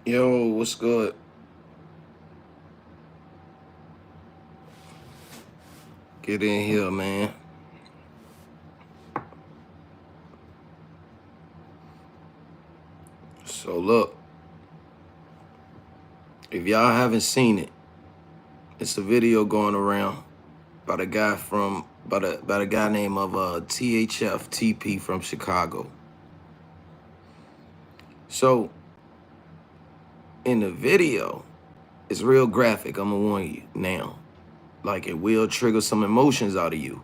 Yo, what's good? Get in here, man. So look, if y'all haven't seen it, it's a video going around by the guy from by the guy named of THF TP from Chicago. So in the video, it's real graphic. I'm gonna warn you now. Like it will trigger some emotions out of you,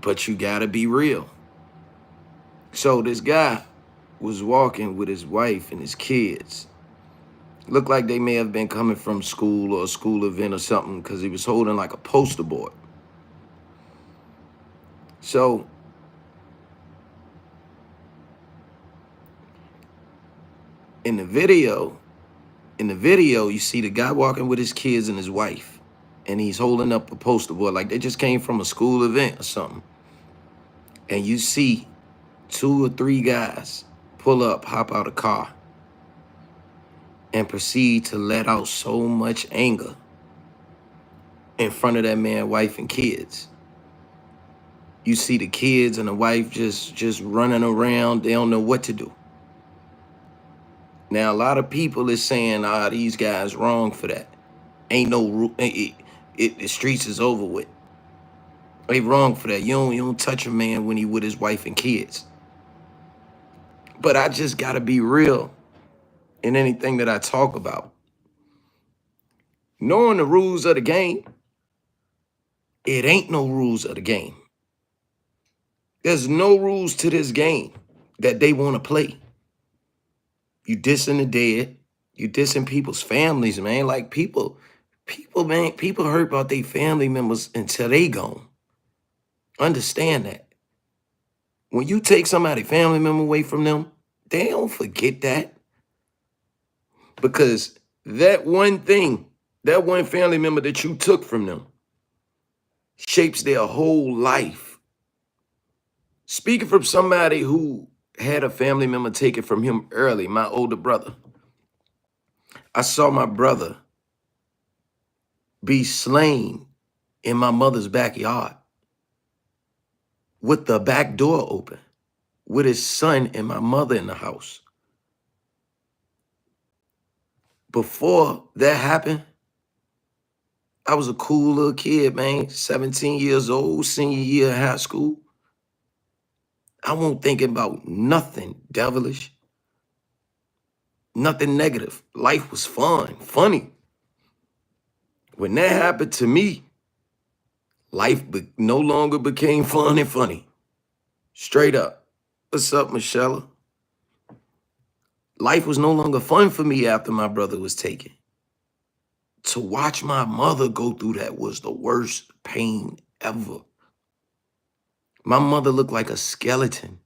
but you gotta be real. So this guy was walking with his wife and his kids. Looked like they may have been coming from school or a school event or something because he was holding like a poster board. So in the video, you see the guy walking with his kids and his wife, and he's holding up a poster board like they just came from a school event or something. And you see 2 or 3 guys pull up, hop out a car, and proceed to let out so much anger in front of that man, wife, and kids. You see the kids and the wife just running around. They don't know what to do. Now, a lot of people is saying, these guys wrong for that. Ain't no rule. The streets is over with. They wrong for that. You don't touch a man when he with his wife and kids. But I just gotta be real in anything that I talk about. Knowing the rules of the game, it ain't no rules of the game. There's no rules to this game that they want to play. You dissing the dead. You dissing people's families, man. Like people, man, people hurt about their family members until they gone. Understand that. When you take somebody family member away from them, they don't forget that. Because that one thing, that one family member that you took from them shapes their whole life. Speaking from somebody who had a family member taken from him early, my older brother. I saw my brother be slain in my mother's backyard with the back door open, with his son and my mother in the house. Before that happened, I was a cool little kid, man, 17 years old, senior year of high school. I wasn't thinking about nothing devilish, nothing negative. Life was fun, funny. When that happened to me, life no longer became fun and funny. Straight up. What's up, Michelle? Life was no longer fun for me after my brother was taken. To watch my mother go through that was the worst pain ever. My mother looked like a skeleton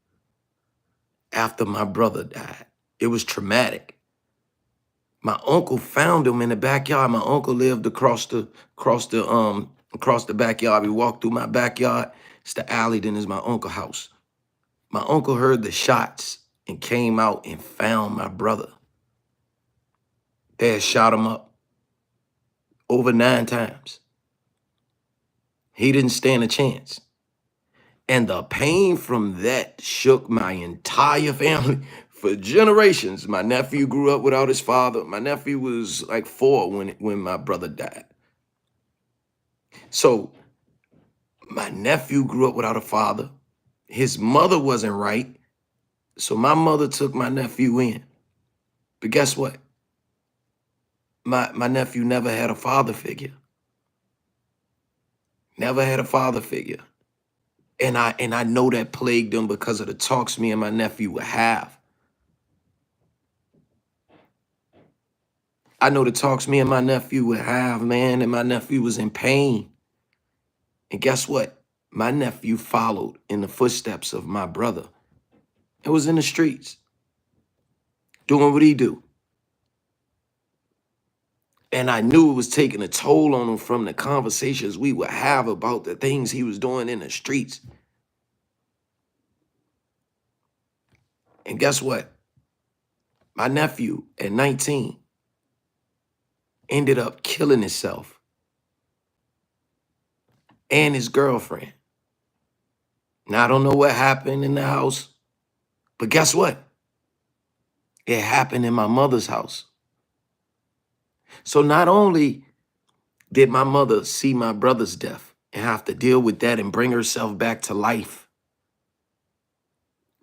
after my brother died. It was traumatic. My uncle found him in the backyard. My uncle lived across the backyard. We walked through my backyard. It's the alley, then is my uncle's house. My uncle heard the shots and came out and found my brother. They had shot him up over 9 times. He didn't stand a chance. And the pain from that shook my entire family for generations. My nephew grew up without his father. My nephew was like 4 when my brother died. So my nephew grew up without a father. His mother wasn't right. So my mother took my nephew in. But guess what? My nephew never had a father figure. Never had a father figure. And I know that plagued him because of the talks me and my nephew would have. I know the talks me and my nephew would have, man, and my nephew was in pain. And guess what? My nephew followed in the footsteps of my brother. It was in the streets, doing what he do. And I knew it was taking a toll on him from the conversations we would have about the things he was doing in the streets. And guess what? My nephew at 19 ended up killing himself and his girlfriend. Now, I don't know what happened in the house, but guess what? It happened in my mother's house. So not only did my mother see my brother's death and have to deal with that and bring herself back to life,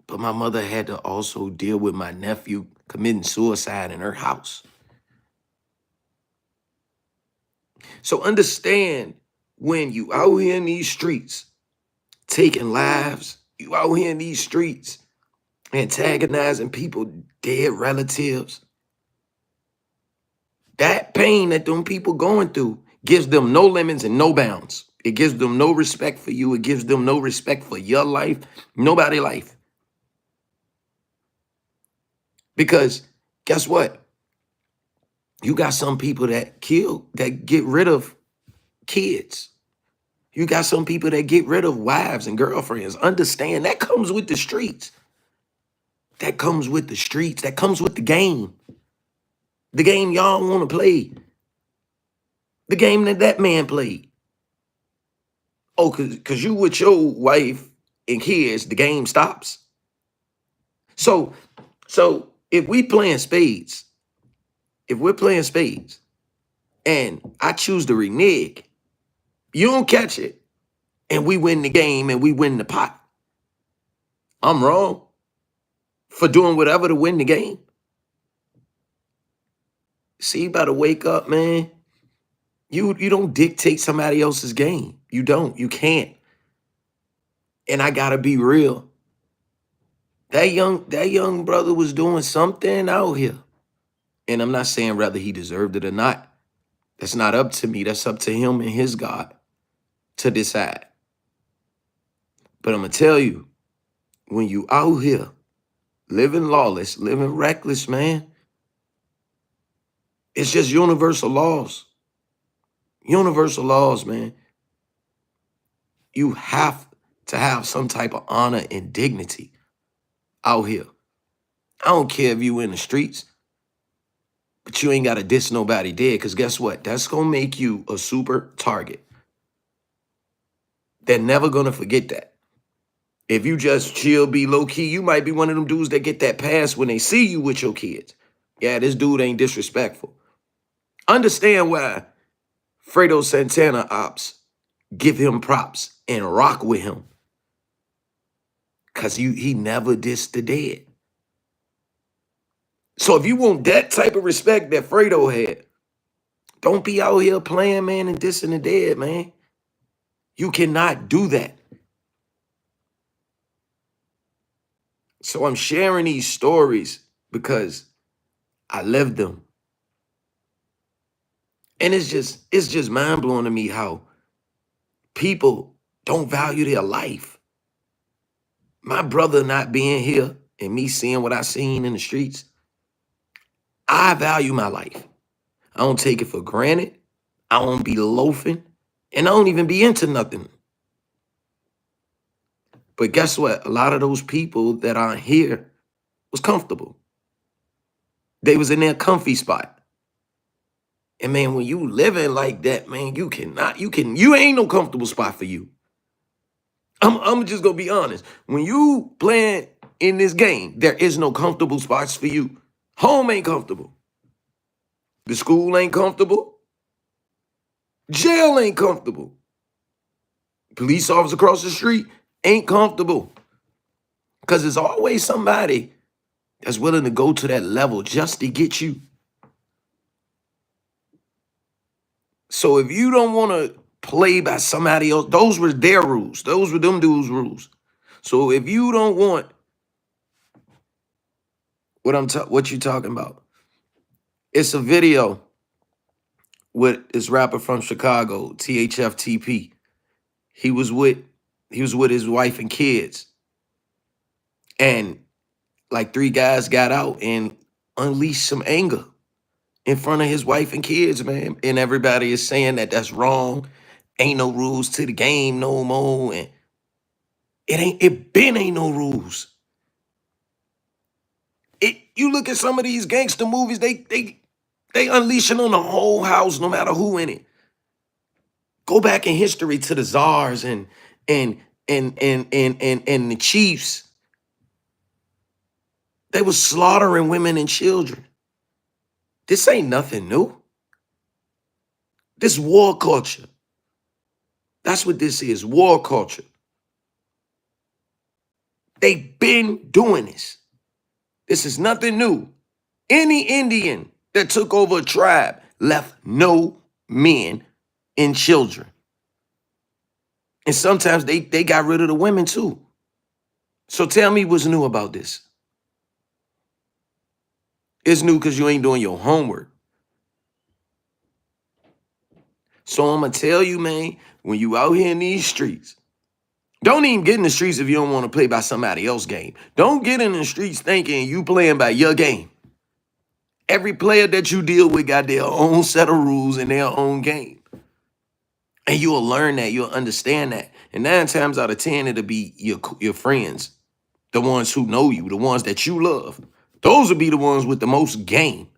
but my mother had to also deal with my nephew committing suicide in her house. So understand, when you out here in these streets taking lives, you out here in these streets antagonizing people, dead relatives, that pain that them people going through gives them no limits and no bounds. It gives them no respect for you. It gives them no respect for your life, nobody's life. Because guess what? You got some people that kill, that get rid of kids. You got some people that get rid of wives and girlfriends. Understand, that comes with the streets. That comes with the streets. That comes with the game. The game y'all want to play. The game that that man played. Oh, cause you with your wife and kids, the game stops. So if we playing spades, if we're playing spades and I choose to renege, you don't catch it, and we win the game and we win the pot, I'm wrong for doing whatever to win the game. See, you better wake up, man. You don't dictate somebody else's game. You don't. You can't. And I gotta be real. That young brother was doing something out here. And I'm not saying whether he deserved it or not. That's not up to me. That's up to him and his God to decide. But I'm gonna tell you, when you out here living lawless, living reckless, man, it's just universal laws. Universal laws, man. You have to have some type of honor and dignity out here. I don't care if you in the streets, but you ain't got to diss nobody dead, because guess what? That's going to make you a super target. They're never going to forget that. If you just chill, be low key, you might be one of them dudes that get that pass when they see you with your kids. Yeah, this dude ain't disrespectful. Understand why Fredo Santana ops give him props and rock with him. Because he never dissed the dead. So if you want that type of respect that Fredo had, don't be out here playing, man, and dissing the dead, man. You cannot do that. So I'm sharing these stories because I lived them. And it's just mind-blowing to me how people don't value their life. My brother not being here and me seeing what I seen in the streets, I value my life. I don't take it for granted. I don't be loafing. And I don't even be into nothing. But guess what? A lot of those people that aren't here was comfortable. They was in their comfy spot. And man, when you living like that, man, you ain't no comfortable spot for you. I'm just gonna be honest. When you playing in this game, there is no comfortable spots for you. Home ain't comfortable. The school ain't comfortable. Jail ain't comfortable. Police officer across the street ain't comfortable. Because there's always somebody that's willing to go to that level just to get you. So if you don't want to play by somebody else, those were their rules. Those were them dudes' rules. So if you don't want what you talking about, it's a video with this rapper from Chicago, THFTP. He was with his wife and kids, and like 3 guys got out and unleashed some anger in front of his wife and kids, man. And everybody is saying that that's wrong. Ain't no rules to the game no more, and it ain't no rules. You look at some of these gangster movies, they unleashing on the whole house, no matter who in it. Go back in history to the czars and and the chiefs. They were slaughtering women and children. This ain't nothing new. This war culture. That's what this is, war culture. They've been doing this. This is nothing new. Any Indian that took over a tribe left no men and children. And sometimes they got rid of the women too. So tell me what's new about this. It's new because you ain't doing your homework. So I'm going to tell you, man, when you out here in these streets, don't even get in the streets if you don't want to play by somebody else's game. Don't get in the streets thinking you playing by your game. Every player that you deal with got their own set of rules and their own game. And you'll learn that. You'll understand that. And 9 times out of 10, it'll be your friends, the ones who know you, the ones that you love. Those will be the ones with the most game.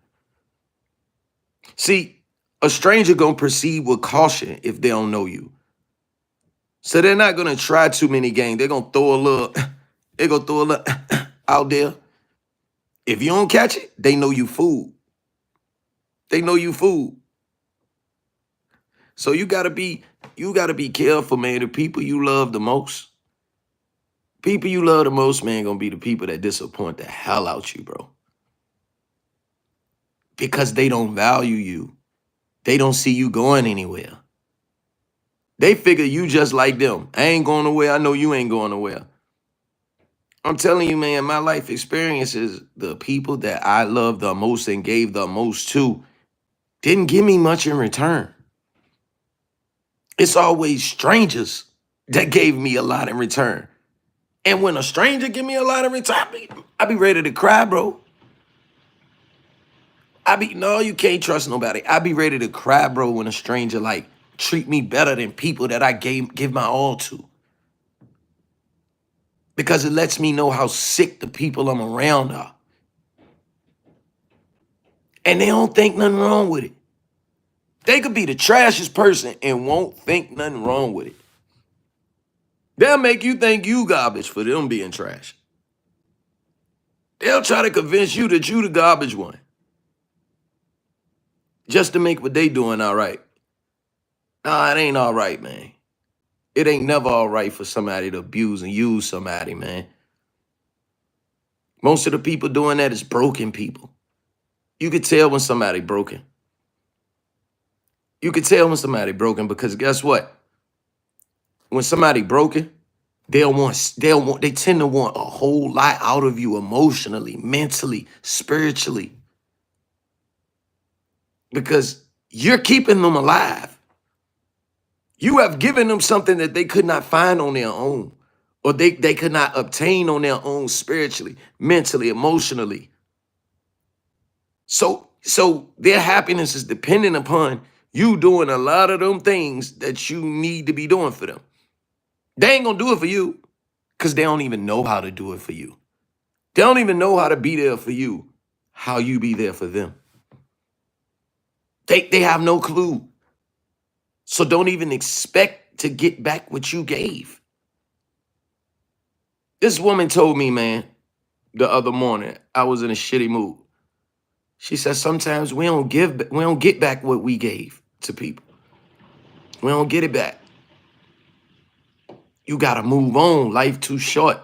See, a stranger going to proceed with caution if they don't know you. So they're not going to try too many games. They're going to throw a little out there. If you don't catch it, they know you fool. They know you fool. So you gotta be careful, man. The people you love the most, man, gonna be the people that disappoint the hell out you, bro. Because they don't value you. They don't see you going anywhere. They figure you just like them. I ain't going nowhere. I know you ain't going nowhere. I'm telling you, man, my life experiences, the people that I love the most and gave the most to didn't give me much in return. It's always strangers that gave me a lot in return. And when a stranger give me a lot in return, I be ready to cry, bro. No, you can't trust nobody. I be ready to cry, bro, when a stranger like treat me better than people that I give my all to. Because it lets me know how sick the people I'm around are. And they don't think nothing wrong with it. They could be the trashiest person and won't think nothing wrong with it. They'll make you think you garbage for them being trash. They'll try to convince you that you the garbage one. Just to make what they doing all right. Nah, it ain't all right, man. It ain't never all right for somebody to abuse and use somebody, man. Most of the people doing that is broken people. You could tell when somebody broken. You could tell when somebody broken because guess what? When somebody broken, they tend to want a whole lot out of you emotionally, mentally, spiritually. Because you're keeping them alive. You have given them something that they could not find on their own, or they could not obtain on their own spiritually, mentally, emotionally. So their happiness is dependent upon you doing a lot of them things that you need to be doing for them. They ain't gonna do it for you because they don't even know how to do it for you. They don't even know how to be there for you, how you be there for them. They have no clue. So don't even expect to get back what you gave. This woman told me, man, the other morning, I was in a shitty mood. She said, sometimes we don't get back what we gave to people. We don't get it back. You gotta move on. Life too short.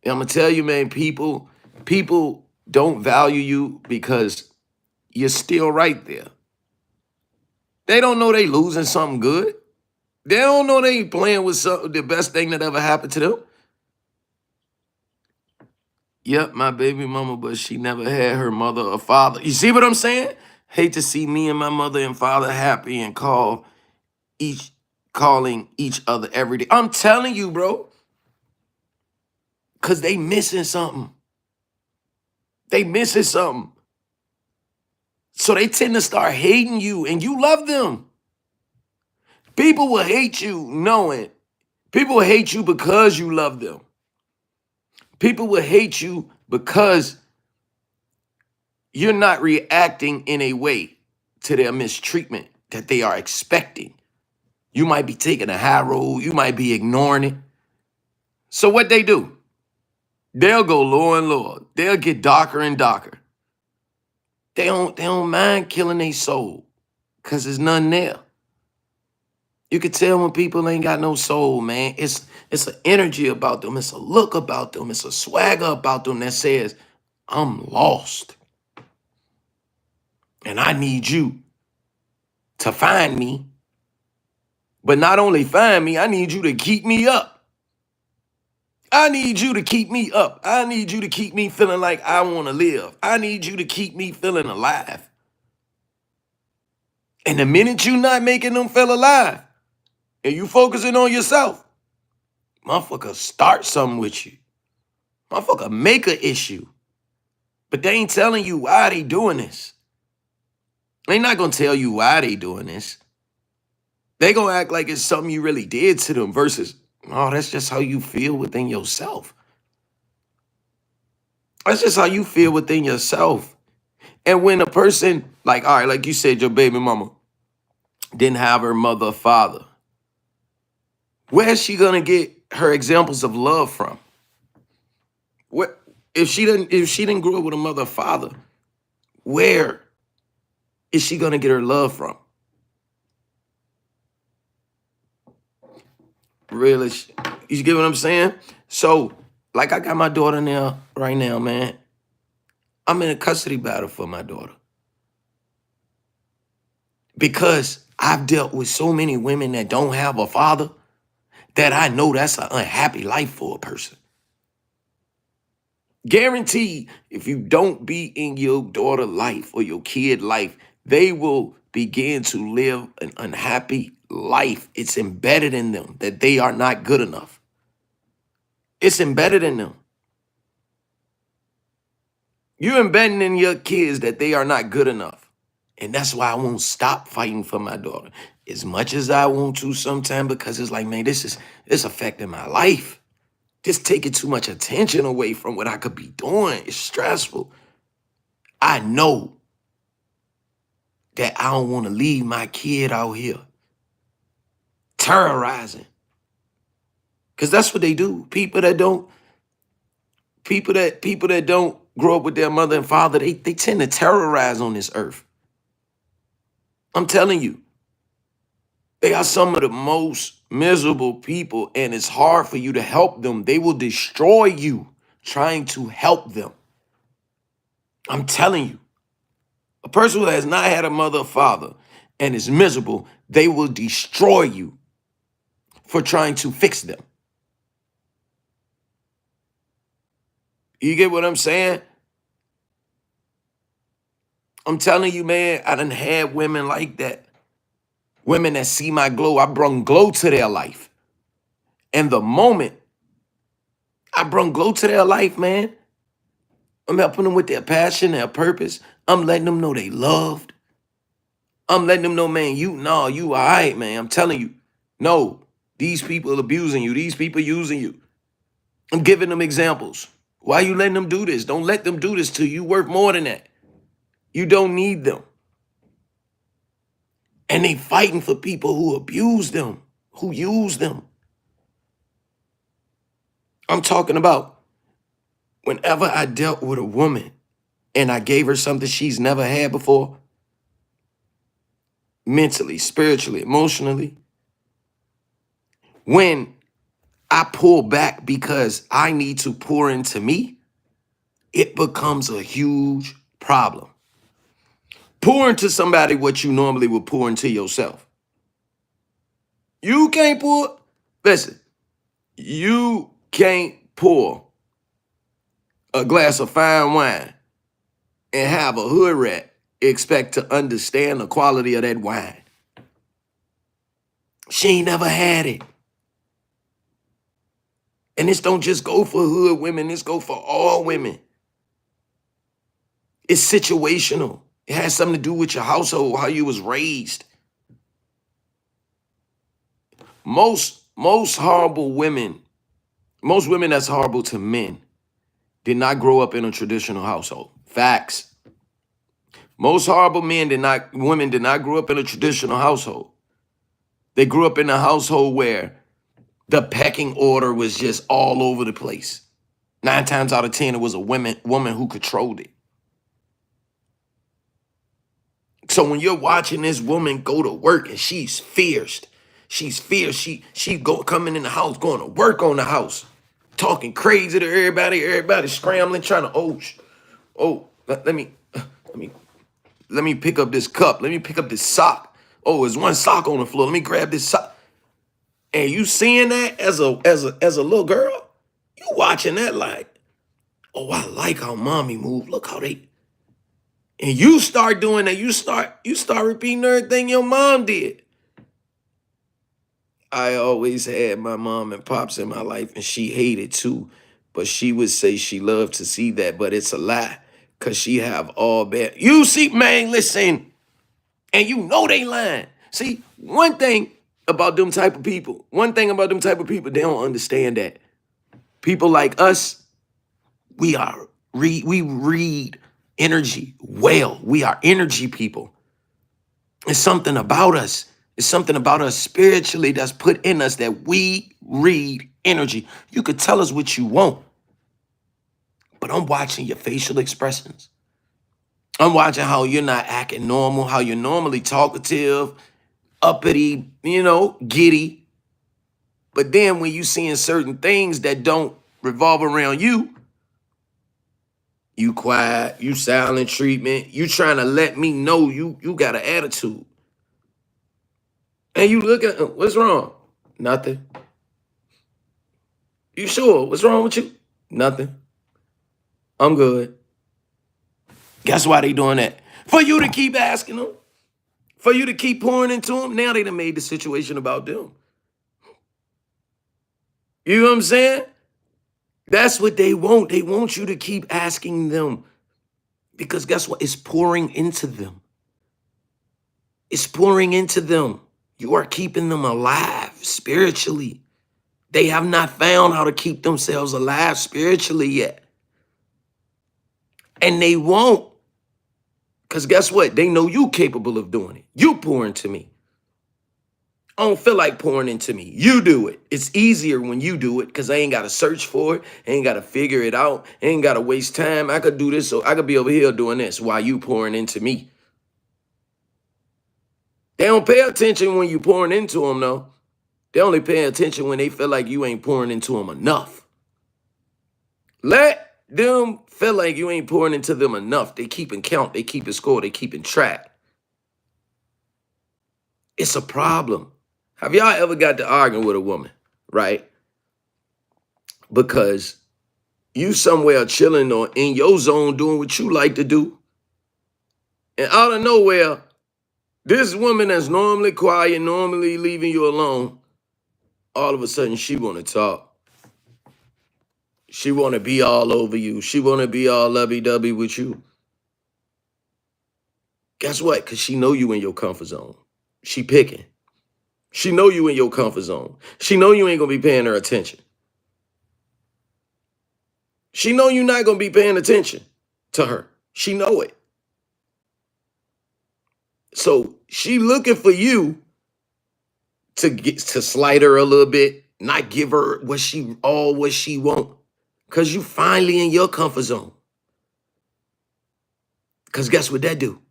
And I'm gonna tell you, man, people don't value you because you're still right there. They don't know they losing something good. They don't know they playing with the best thing that ever happened to them. Yep, my baby mama, but she never had her mother or father. You see what I'm saying? Hate to see me and my mother and father happy and calling each other every day. I'm telling you, bro. Because they missing something. They missing something. So they tend to start hating you and you love them. People will hate you knowing. People will hate you because you love them. People will hate you because you're not reacting in a way to their mistreatment that they are expecting. You might be taking a high road. You might be ignoring it. So what they do? They'll go lower and lower. They'll get darker and darker. They don't mind killing their soul because there's none there. You can tell when people ain't got no soul, man. It's an energy about them. It's a look about them. It's a swagger about them that says, I'm lost. And I need you to find me. But not only find me, I need you to keep me up. I need you to keep me up. I need you to keep me feeling like I want to live. I need you to keep me feeling alive. And the minute you not making them feel alive and you focusing on yourself, motherfucker start something with you. Motherfucker make an issue. But they ain't telling you why they doing this. They not gonna tell you why they doing this. They gonna act like it's something you really did to them versus, oh, that's just how you feel within yourself. That's just how you feel within yourself. And when a person, like, all right, like you said, your baby mama didn't have her mother or father, where's she gonna get her examples of love from? What if she didn't grow up with a mother or father, where is she gonna get her love from? Really, you get what I'm saying? So, like, I got my daughter now, right now, man. I'm in a custody battle for my daughter because I've dealt with so many women that don't have a father that I know that's an unhappy life for a person. Guaranteed, if you don't be in your daughter life or your kid life, they will begin to live an unhappy life. It's embedded in them that they are not good enough. It's embedded in them. You're embedding in your kids that they are not good enough. And that's why I won't stop fighting for my daughter as much as I want to sometimes, because it's like, man, this affecting my life. This taking too much attention away from what I could be doing. It's stressful. I know that I don't want to leave my kid out here terrorizing. Because that's what they do. People that don't grow up with their mother and father, they tend to terrorize on this earth. I'm telling you. They are some of the most miserable people, and it's hard for you to help them. They will destroy you trying to help them. I'm telling you. A person who has not had a mother or father and is miserable, they will destroy you for trying to fix them. You get what I'm saying? I'm telling you, man, I done had women like that. Women that see my glow, I brung glow to their life. And the moment I brung glow to their life, man, I'm helping them with their passion, their purpose. I'm letting them know they loved. I'm letting them know, man, you all right, man. I'm telling you. No, these people abusing you. These people using you. I'm giving them examples. Why you letting them do this? Don't let them do this to you. You worth more than that. You don't need them. And they fighting for people who abuse them, who use them. I'm talking about whenever I dealt with a woman and I gave her something she's never had before, mentally, spiritually, emotionally, when I pull back because I need to pour into me, it becomes a huge problem. Pour into somebody what you normally would pour into yourself. You can't pour, listen, you can't pour a glass of fine wine and have a hood rat expect to understand the quality of that wine. She ain't never had it. And this don't just go for hood women, this go for all women. It's situational. It has something to do with your household, how you was raised. Most horrible women, most women that's horrible to men did not grow up in a traditional household. Facts. Most horrible women did not grow up in a traditional household. They grew up in a household where the pecking order was just all over the place. 9 times out of 10, it was a woman who controlled it. So when you're watching this woman go to work and she's fierce, coming in the house, going to work on the house, talking crazy to everybody scrambling, trying to let me pick up this cup, let me pick up this sock. Oh, there's one sock on the floor. Let me grab this sock. And you seeing that as a little girl, you watching that like, oh, I like how mommy move. Look how they. And you start doing that. You start repeating everything your mom did. I always had my mom and pops in my life, and she hated too. But she would say she loved to see that, but it's a lie. Cause she have all bad. You see, man, listen, and you know they lying. See, one thing about them type of people, they don't understand that people like us, we read energy well. We are energy people. It's something about us. It's something about us spiritually that's put in us that we read energy. You could tell us what you want, but I'm watching your facial expressions. I'm watching how you're not acting normal, how you're normally talkative, uppity, giddy. But then when you seeing certain things that don't revolve around you, you quiet, you silent treatment, you trying to let me know you got an attitude. And you look at, what's wrong? Nothing. You sure? What's wrong with you? Nothing. I'm good. Guess why they doing that? For you to keep asking them. For you to keep pouring into them. Now they done made the situation about them. You know what I'm saying? That's what they want. They want you to keep asking them. Because guess what? It's pouring into them. It's pouring into them. You are keeping them alive spiritually. They have not found how to keep themselves alive spiritually yet. And they won't. Because guess what? They know you capable of doing it. You pour into me. I don't feel like pouring into me. You do it. It's easier when you do it because I ain't got to search for it. I ain't got to figure it out. I ain't got to waste time. I could do this, so I could be over here doing this while you pouring into me. They don't pay attention when you pouring into them, though. They only pay attention when they feel like you ain't pouring into them enough. Let them feel like you ain't pouring into them enough. They keeping count. They keeping score. They keeping track. It's a problem. Have y'all ever got to arguing with a woman, right? Because you somewhere chilling or in your zone doing what you like to do. And out of nowhere, this woman that's normally quiet, normally leaving you alone, all of a sudden she want to talk. She want to be all over you. She want to be all lovey-dovey with you. Guess what? Because she know you in your comfort zone. She picking. She know you in your comfort zone. She know you ain't going to be paying her attention. She know you're not going to be paying attention to her. She know it. So she looking for you to slight her a little bit, not give her what she want. Because you finally in your comfort zone. Because guess what that do?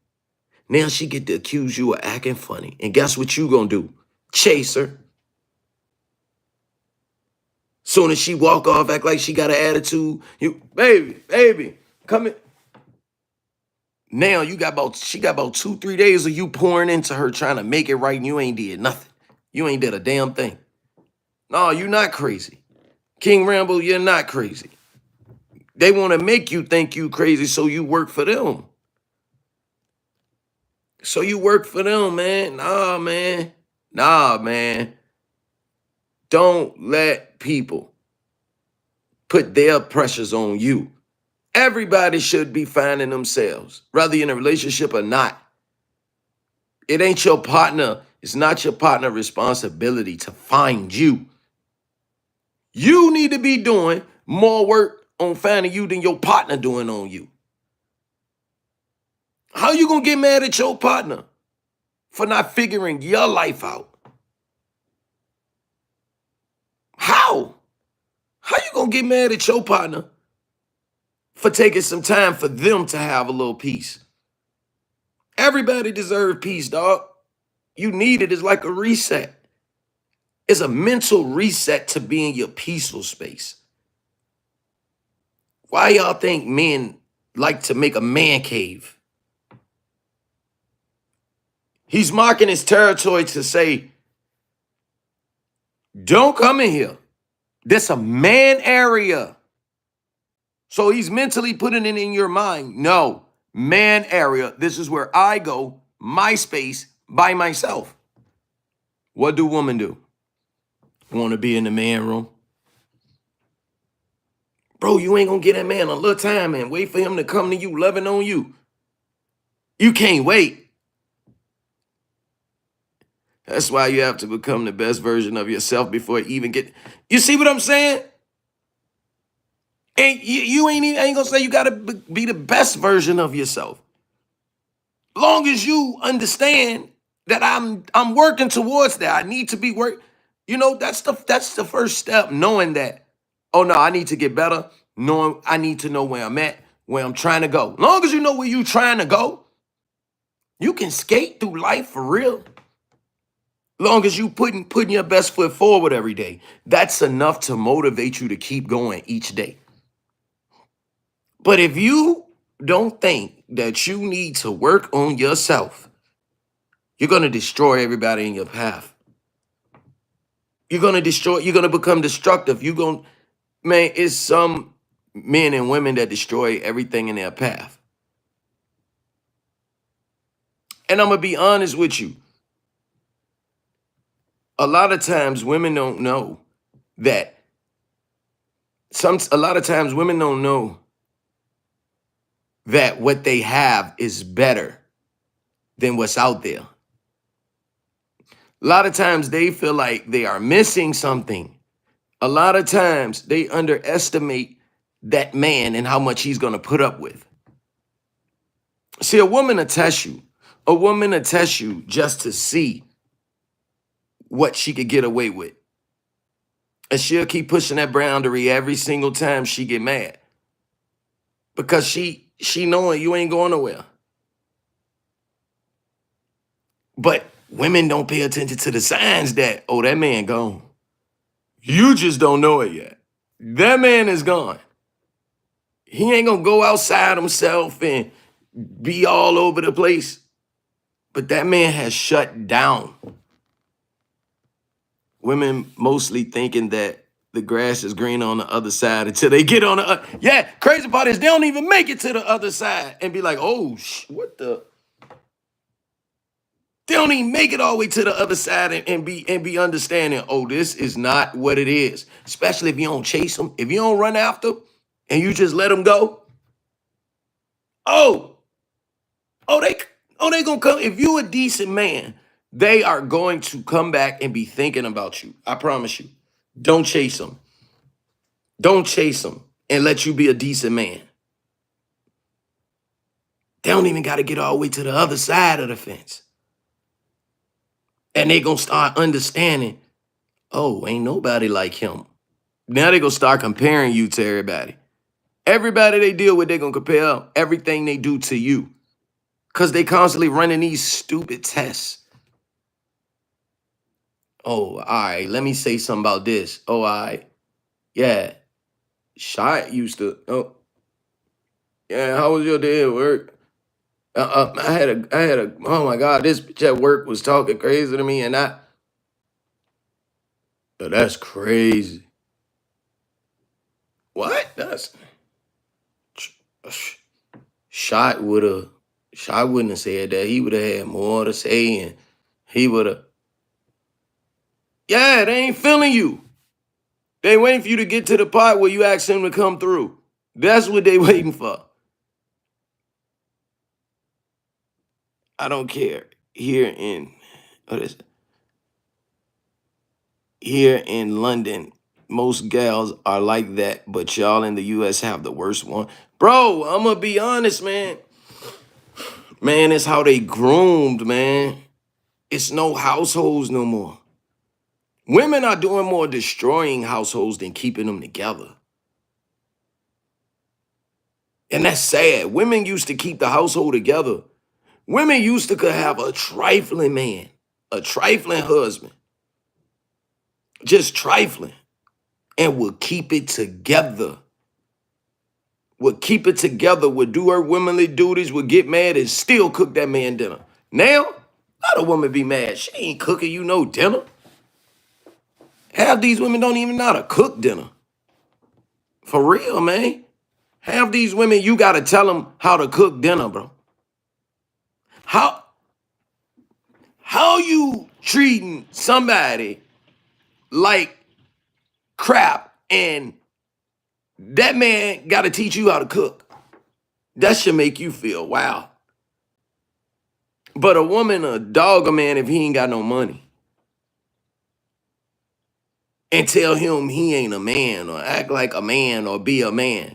Now she get to accuse you of acting funny. And guess what you gonna do? Chase her. Soon as she walk off, act like she got an attitude, you, baby, come in. Now she got about 2-3 days of you pouring into her trying to make it right, and you ain't did nothing. You ain't did a damn thing. No, you're not crazy. King Rambo, you're not crazy. They want to make you think you crazy, so you work for them. So you work for them, man. Nah, man. Don't let people put their pressures on you. Everybody should be finding themselves, whether you're in a relationship or not. It ain't your partner. It's not your partner's responsibility to find you. You need to be doing more work on finding you than your partner doing on you? How you gonna get mad at your partner for not figuring your life out? How? How you gonna get mad at your partner for taking some time for them to have a little peace? Everybody deserves peace, dog. You need it. It's like a reset. It's a mental reset to be in your peaceful space. Why y'all think men like to make a man cave? He's marking his territory to say, don't come in here. This a man area. So he's mentally putting it in your mind. No, man area. This is where I go, my space, by myself. What do women do? Want to be in the man room? Bro, you ain't gonna get that man a little time and wait for him to come to you, loving on you. You can't wait. That's why you have to become the best version of yourself before you even get. You see what I'm saying? And you ain't gonna say you gotta be the best version of yourself. Long as you understand that I'm working towards that. I need to be that's the first step, knowing that, oh no, I need to get better, knowing I need to know where I'm at, where I'm trying to go. Long as you know where you're trying to go, you can skate through life for real. Long as you putting your best foot forward every day, that's enough to motivate you to keep going each day. But if you don't think that you need to work on yourself, you're going to destroy everybody in your path. You're going to become destructive. Man, it's some men and women that destroy everything in their path. And I'm going to be honest with you. A lot of times women don't know that a lot of times women don't know that what they have is better than what's out there. A lot of times they feel like they are missing something. A lot of times they underestimate that man and how much he's going to put up with. See, a woman will test you. A woman will test you just to see what she could get away with. And she'll keep pushing that boundary every single time she get mad. Because she knowing you ain't going nowhere. But women don't pay attention to the signs that, oh, that man gone. You just don't know it yet. That man is gone. He ain't gonna go outside himself and be all over the place. But that man has shut down. Women mostly thinking that the grass is green on the other side until they get on the yeah, crazy part is they don't even make it to the other side and be like, oh, what the? They don't even make it all the way to the other side and be understanding, oh, this is not what it is. Especially if you don't chase them, if you don't run after them and you just let them go. Oh, they gonna come. If you a decent man, they are going to come back and be thinking about you. I promise you. Don't chase them. Don't chase them and let you be a decent man. They don't even got to get all the way to the other side of the fence. And they going to start understanding, oh, ain't nobody like him. Now they going to start comparing you to everybody. Everybody they deal with, they going to compare everything they do to you. Because they constantly running these stupid tests. Oh, all right, let me say something about this. Oh, all right. Yeah. Shot used to, oh, yeah, how was your day at work? I had a, oh my God, this bitch at work was talking crazy to me, and oh, that's crazy. What? Shot would have, Shot wouldn't have said that. He would have had more to say, and he would have, yeah, they ain't feeling you. They waiting for you to get to the part where you ask them to come through. That's what they waiting for. I don't care. What is it? Here in London, most gals are like that, but y'all in the US have the worst one. Bro, I'm gonna be honest, man. Man, it's how they groomed, man. It's no households no more. Women are doing more destroying households than keeping them together. And that's sad. Women used to keep the household together. Women used to could have a trifling man, a trifling husband, just trifling, and would keep it together. Would keep it together, would do her womanly duties, would get mad and still cook that man dinner. Now, let a woman be mad. She ain't cooking you no dinner. Half these women don't even know how to cook dinner. For real, man. Half these women, you got to tell them how to cook dinner, bro. How you treating somebody like crap and that man got to teach you how to cook? That should make you feel wow. But a woman, a dog a man if he ain't got no money. And tell him he ain't a man or act like a man or be a man.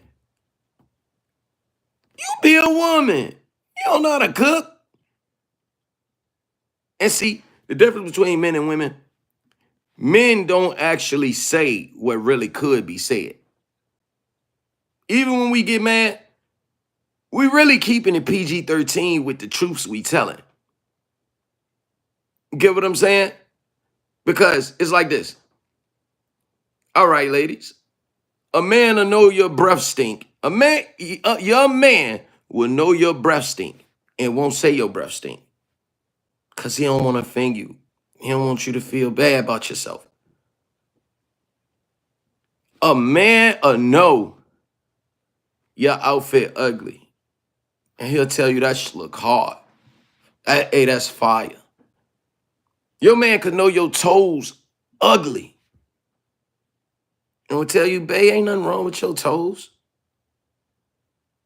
You be a woman. You don't know how to cook. And see, the difference between men and women, men don't actually say what really could be said. Even when we get mad, we really keeping it PG-13 with the truths we telling. Get what I'm saying? Because it's like this. All right, ladies. A man will know your breath stink. Your man will know your breath stink and won't say your breath stink. Because he don't want to offend you. He don't want you to feel bad about yourself. A man will know your outfit ugly. And he'll tell you that shit look hard. Hey, that's fire. Your man could know your toes ugly. And will tell you, babe, ain't nothing wrong with your toes.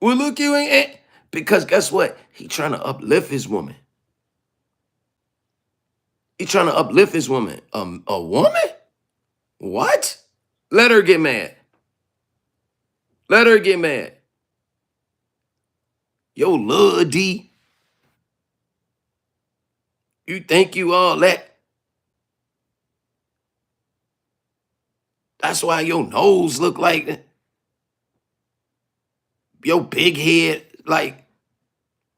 Well, look, you ain't. Because guess what? He trying to uplift his woman. He trying to uplift his woman. A woman? What? Let her get mad. Let her get mad. Yo, Lil D, you think you all that? That's why your nose look like that. Your big head, like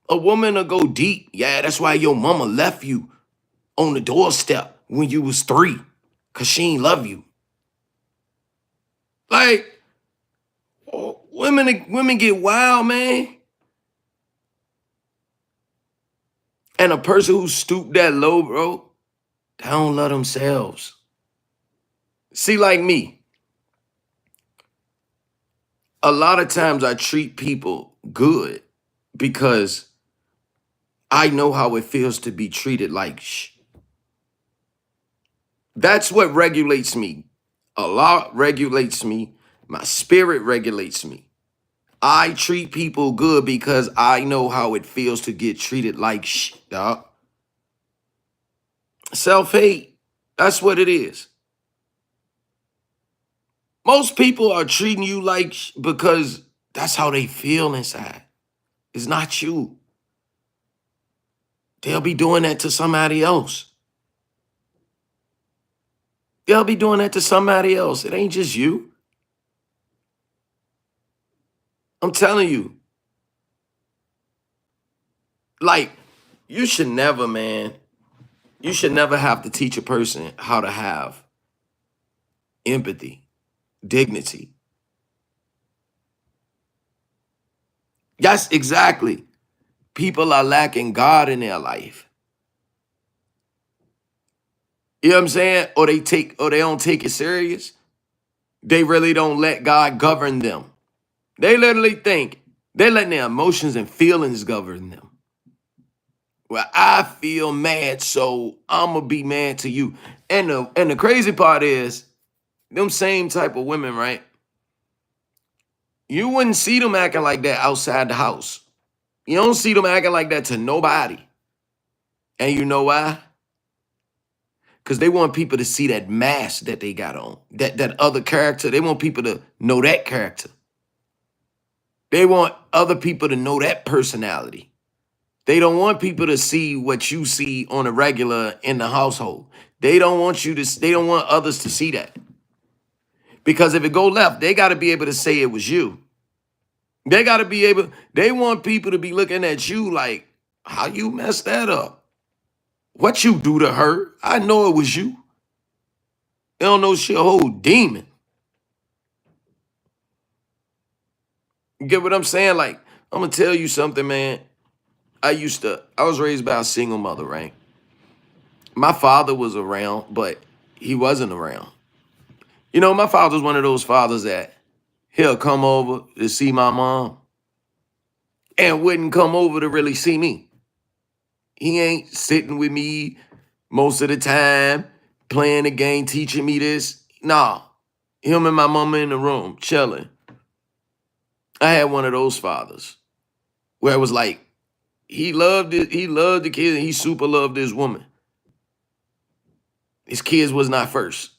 a woman will go deep. Yeah, that's why your mama left you on the doorstep when you was 3, cause she ain't love you. Like, women get wild, man. And a person who stooped that low, bro, they don't love themselves. See, like me, a lot of times I treat people good because I know how it feels to be treated like shh. That's what regulates me. Allah regulates me. My spirit regulates me. I treat people good because I know how it feels to get treated like shh, dog. Self-hate. That's what it is. Most people are treating you like shh because that's how they feel inside. It's not you. They'll be doing that to somebody else. They'll be doing that to somebody else. It ain't just you. I'm telling you. Like, you should never, man. You should never have to teach a person how to have empathy, dignity. Yes, exactly. People are lacking God in their life. You know what I'm saying? Or they don't take it serious. They really don't let God govern them. They literally think they're letting their emotions and feelings govern them. Well, I feel mad, so I'm gonna be mad to you. And the crazy part is, them same type of women, right? You wouldn't see them acting like that outside the house. You don't see them acting like that to nobody. And you know why? Because they want people to see that mask that they got on, that other character. They want people to know that character. They want other people to know that personality. They don't want people to see what you see on a regular in the household. They don't want they don't want others to see that. Because if it go left, they got to be able to say it was you. They want people to be looking at you like, how you messed that up? What you do to her? I know it was you. They don't know she a whole demon. You get what I'm saying? Like, I'm gonna tell you something, man. I was raised by a single mother, right? My father was around, but he wasn't around. You know, my father's one of those fathers that he'll come over to see my mom and wouldn't come over to really see me. He ain't sitting with me most of the time, playing the game, teaching me this. Nah, him and my mama in the room, chilling. I had one of those fathers where it was like, he loved it, he loved the kids, and he super loved his woman. His kids was not first.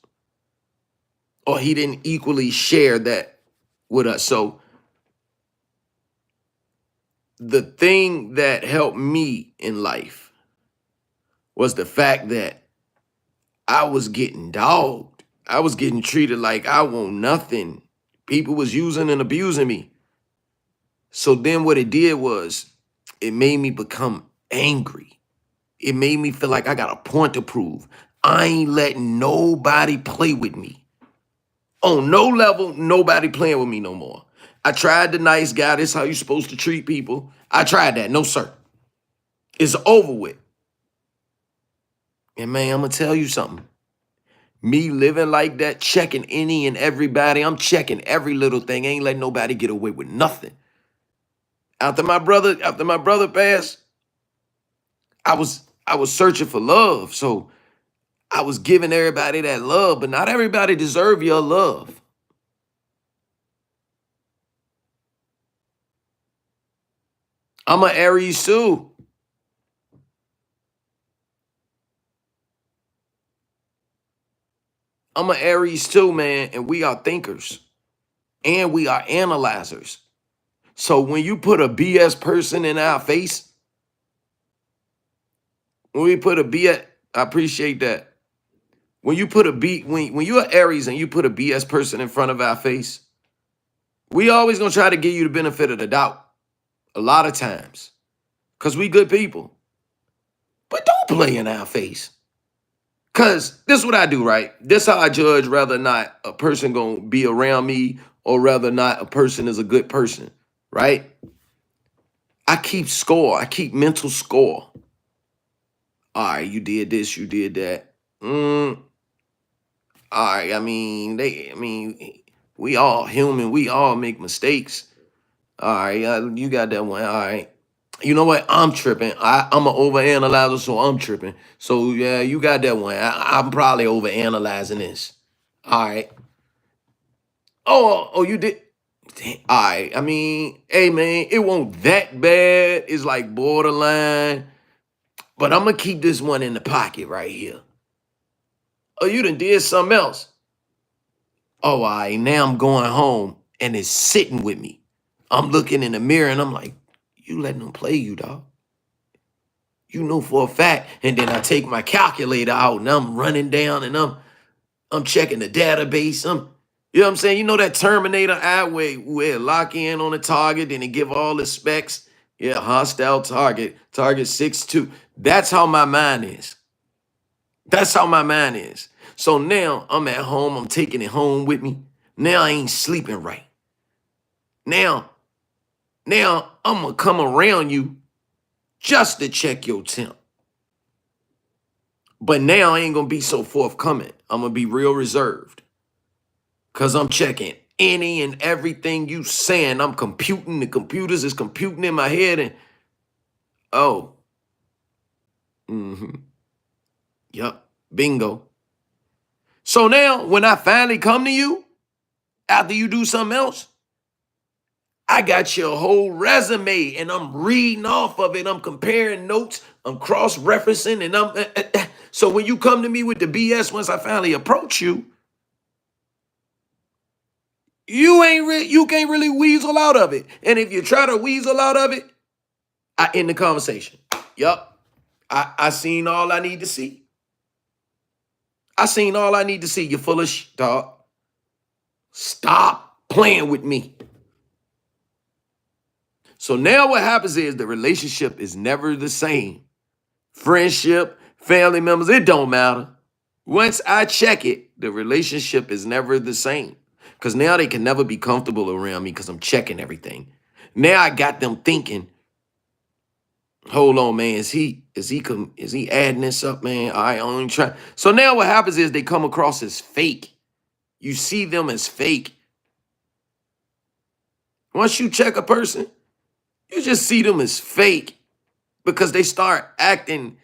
Or he didn't equally share that with us. So the thing that helped me in life was the fact that I was getting dogged. I was getting treated like I want nothing. People was using and abusing me. So then what it did was it made me become angry. It made me feel like I got a point to prove. I ain't letting nobody play with me. On no level, nobody playing with me no more. I tried the nice guy. This is how you supposed to treat people. I tried that. No, sir. It's over with. And man, I'm going to tell you something. Me living like that, checking any and everybody. I'm checking every little thing. Ain't letting nobody get away with nothing. After my brother passed, I was searching for love. So I was giving everybody that love, but not everybody deserve your love. I'm an Aries too. I'm an Aries too, man, and we are thinkers and we are analyzers. So when you put a BS person in our face, when we put a BS, I appreciate that. When you put when you're Aries and you put a BS person in front of our face, we always gonna try to give you the benefit of the doubt. A lot of times, cause we good people. But don't play in our face. Cause this is what I do, right? This how I judge whether or not a person gonna be around me or whether or not a person is a good person, right? I keep score. I keep mental score. All right, you did this, you did that. All right, we all human. We all make mistakes. All right, you got that one. All right. You know what? I'm tripping. I'm an overanalyzer, so I'm tripping. So yeah, you got that one. I'm probably overanalyzing this. All right. Oh, you did. All right. I mean, hey man, it won't that bad. It's like borderline. But I'm gonna keep this one in the pocket right here. Oh, you done did something else. Oh, all right. Now I'm going home and it's sitting with me. I'm looking in the mirror and I'm like, you letting them play you, dog. You know for a fact. And then I take my calculator out and I'm running down and I'm checking the database. You know what I'm saying? You know that Terminator eye where it lock in on the target and it give all the specs. Yeah, hostile target 6'2". That's how my mind is. That's how my mind is. So now I'm at home. I'm taking it home with me. Now I ain't sleeping right. Now I'm gonna come around you just to check your temp. But now I ain't gonna be so forthcoming. I'm gonna be real reserved. Cause I'm checking any and everything you saying. I'm computing. The computers is computing in my head and oh. Yup. Bingo. So now when I finally come to you, after you do something else, I got your whole resume and I'm reading off of it. I'm comparing notes. I'm cross-referencing and So when you come to me with the BS, once I finally approach you, you can't really weasel out of it. And if you try to weasel out of it, I end the conversation. Yup. I seen all I need to see. I seen all I need to see. You're full of dog. Stop playing with me. So now what happens is the relationship is never the same. Friendship, family members, it don't matter. Once I check it, the relationship is never the same. Because now they can never be comfortable around me because I'm checking everything. Now I got them thinking, hold on, man, is he adding this up, man? I only try. So now what happens is they come across as fake. You see them as fake. Once you check a person, you just see them as fake because they start acting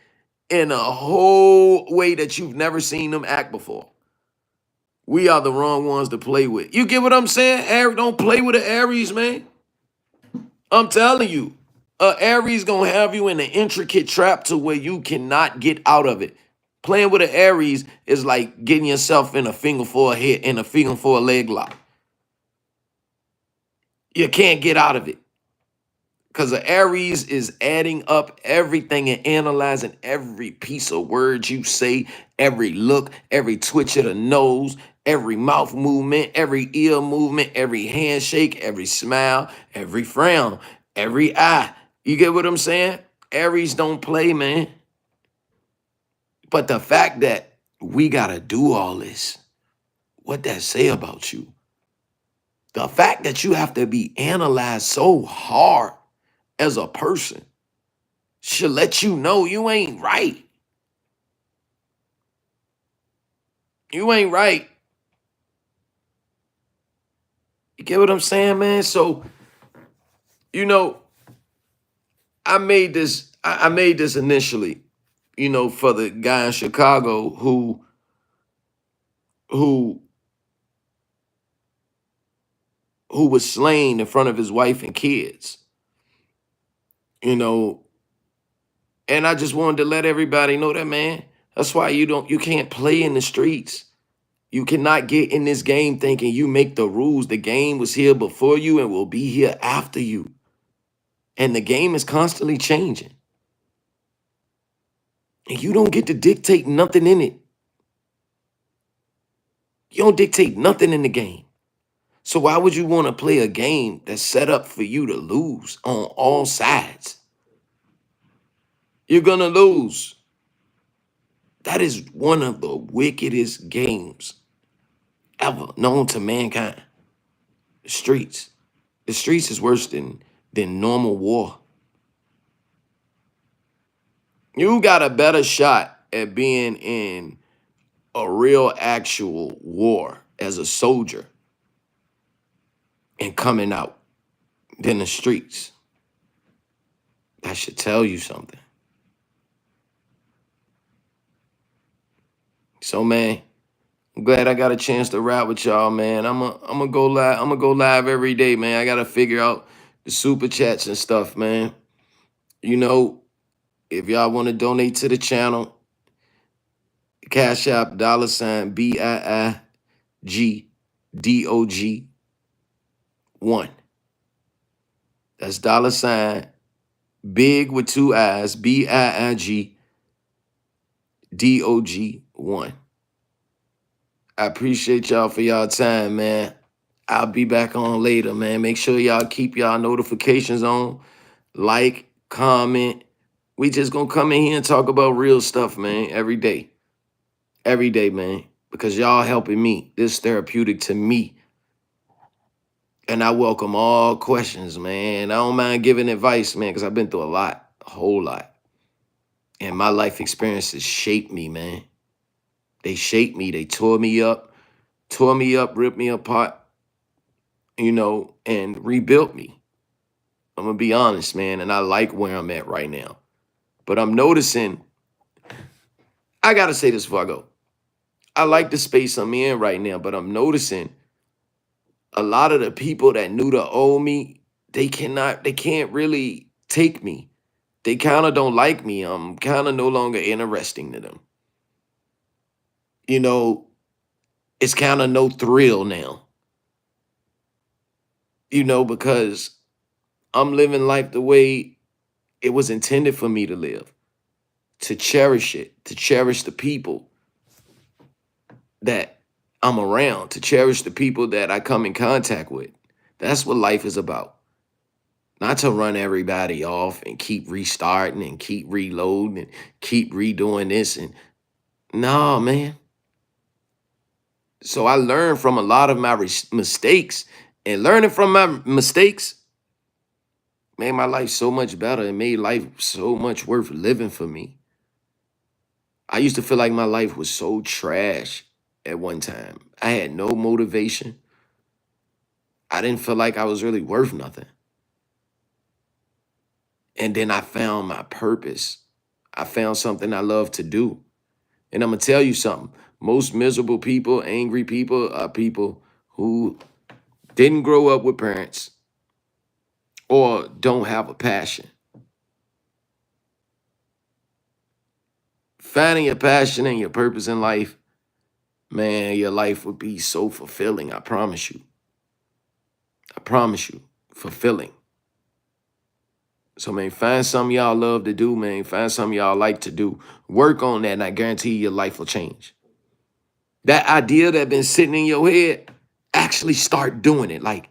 in a whole way that you've never seen them act before. We are the wrong ones to play with. You get what I'm saying? Don't play with the Aries, man. I'm telling you. Aries gonna have you in an intricate trap to where you cannot get out of it. Playing with an Aries is like getting yourself in a finger for a hit and a finger for a leg lock. You can't get out of it. Because the Aries is adding up everything and analyzing every piece of words you say, every look, every twitch of the nose, every mouth movement, every ear movement, every handshake, every smile, every frown, every eye. You get what I'm saying? Aries don't play, man. But the fact that we got to do all this, what that say about you? The fact that you have to be analyzed so hard as a person should let you know you ain't right. You ain't right. You get what I'm saying, man? So, I made this initially, for the guy in Chicago who was slain in front of his wife and kids. And I just wanted to let everybody know that, man. That's why you can't play in the streets. You cannot get in this game thinking you make the rules. The game was here before you and will be here after you. And the game is constantly changing. And you don't get to dictate nothing in it. You don't dictate nothing in the game. So why would you want to play a game that's set up for you to lose on all sides? You're going to lose. That is one of the wickedest games ever known to mankind. The streets. The streets is worse than normal war. You got a better shot at being in a real actual war as a soldier and coming out than the streets. That should tell you something. So, man, I'm glad I got a chance to rap with y'all, man. I'm gonna go live. I'm gonna go live every day, man. I gotta figure out the super chats and stuff, man. If y'all want to donate to the channel, Cash App $BIIGDOG1. That's $big with 2 I's, BIIGDOG1. I appreciate y'all for y'all time, man. I'll be back on later, man. Make sure y'all keep y'all notifications on. Like, comment. We just gonna come in here and talk about real stuff, man, every day. Every day, man. Because y'all helping me. This is therapeutic to me. And I welcome all questions, man. I don't mind giving advice, man, because I've been through a whole lot. And my life experiences shaped me, man. They shaped me. They tore me up, ripped me apart, and rebuilt me. I'm going to be honest, man, and I like where I'm at right now. But I'm noticing, I got to say this before I go. I like the space I'm in right now, but I'm noticing a lot of the people that knew the old me, they can't really take me. They kind of don't like me. I'm kind of no longer interesting to them. You know, it's kind of no thrill now, because I'm living life the way it was intended for me to live, to cherish it, to cherish the people that I'm around, to cherish the people that I come in contact with. That's what life is about. Not to run everybody off and keep restarting and keep reloading and keep redoing this. And no, man. So I learned from a lot of my mistakes, and learning from my mistakes made my life so much better. It made life so much worth living for me. I used to feel like my life was so trash at one time. I had no motivation. I didn't feel like I was really worth nothing. And then I found my purpose. I found something I love to do. And I'm going to tell you something. Most miserable people, angry people, are people who didn't grow up with parents or don't have a passion. Finding your passion and your purpose in life, man, your life would be so fulfilling. I promise you. I promise you. Fulfilling. So, man, find something y'all love to do, man. Find something y'all like to do. Work on that, and I guarantee you your life will change. That idea that been sitting in your head, actually start doing it. Like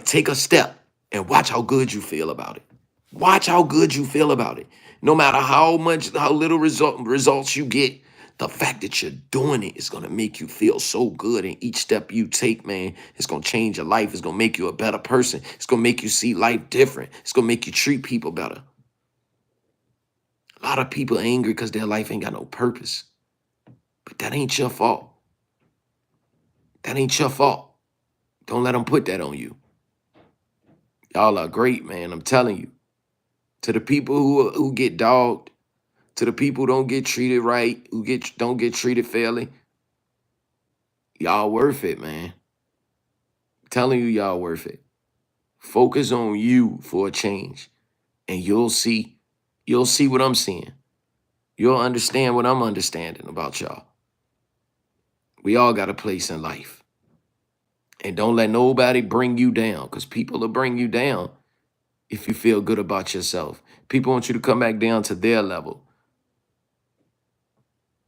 take a step and watch how good you feel about it. Watch how good you feel about it. No matter how little results you get, the fact that you're doing it is gonna make you feel so good. And each step you take, man, it's gonna change your life. It's gonna make you a better person. It's gonna make you see life different. It's gonna make you treat people better. A lot of people are angry because their life ain't got no purpose. But that ain't your fault. That ain't your fault. Don't let them put that on you. Y'all are great, man. I'm telling you. To the people who get dogged, to the people who don't get treated right, who don't get treated fairly, y'all worth it, man. I'm telling you, y'all worth it. Focus on you for a change, and you'll see what I'm seeing. You'll understand what I'm understanding about y'all. We all got a place in life. And don't let nobody bring you down, because people will bring you down if you feel good about yourself. People want you to come back down to their level.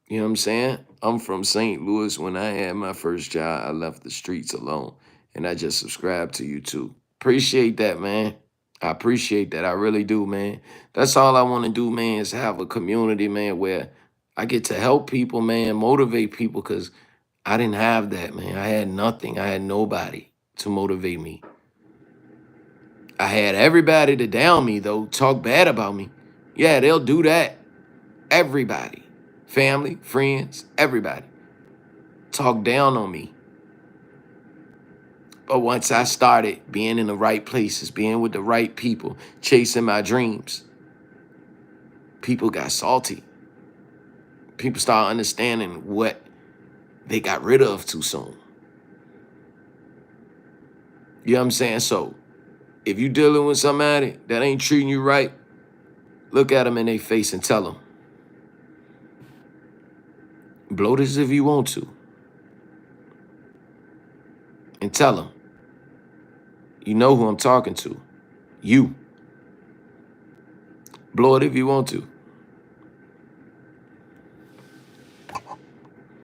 You know what I'm saying? I'm from St. Louis. When I had my first job, I left the streets alone. And I just subscribed to you too. Appreciate that, man. I appreciate that. I really do, man. That's all I want to do, man, is have a community, man, where I get to help people, man, motivate people, because I didn't have that, man. I had nothing. I had nobody to motivate me. I had everybody to down me, though, talk bad about me. Yeah, they'll do that. Everybody. Family, friends, everybody. Talk down on me. But once I started being in the right places, being with the right people, chasing my dreams, people got salty. People started understanding what they got rid of too soon. You know what I'm saying? So if you dealing with somebody that ain't treating you right, look at them in their face and tell them. Blow this if you want to. And tell them. You know who I'm talking to. You. Blow it if you want to.